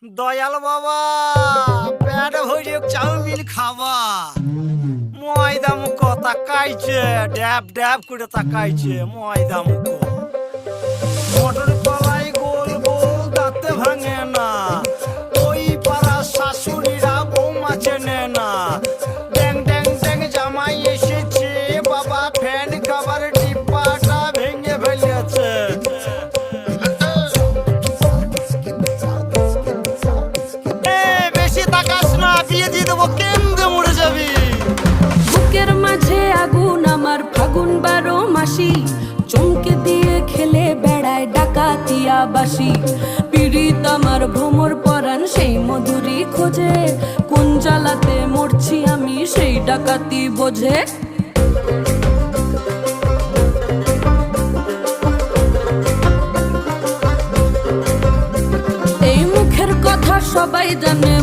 দয়াল বাবা পেট ভরে চাউমিন খাবা ময়দা মুখ তাকাইছে ড্যাব ড্যাব করে তাকাইছে ময়দা মুখ মটর কলাই গোল গোল দাঁতে ভাঙে না ওই পাড়া শাশুড়িরা বৌমা চেনে না ড্যাং ড্যাং ড্যাং জামাই এসেছে বাবা ফ্যান খাবার ডিব্বাটা ভেঙে ফেলেছে বেশি তাকাস না বিয়ে দিয়ে দেবো কেন্দ্রে মরে যাবি বুকের মাঝে আগুন আমার ফাগুন 12 মাসি চমকে দিয়ে খেলে বেড়ায় ডাকাতিয়া বাসি পীড়িত আমার ভ্রমর পরাণ সেই মধুরী খোঁজে কোন জ্বালাতে মরছি আমি সেই ডাকাতি বোঝে এই মুখের কথা সবাই জানে।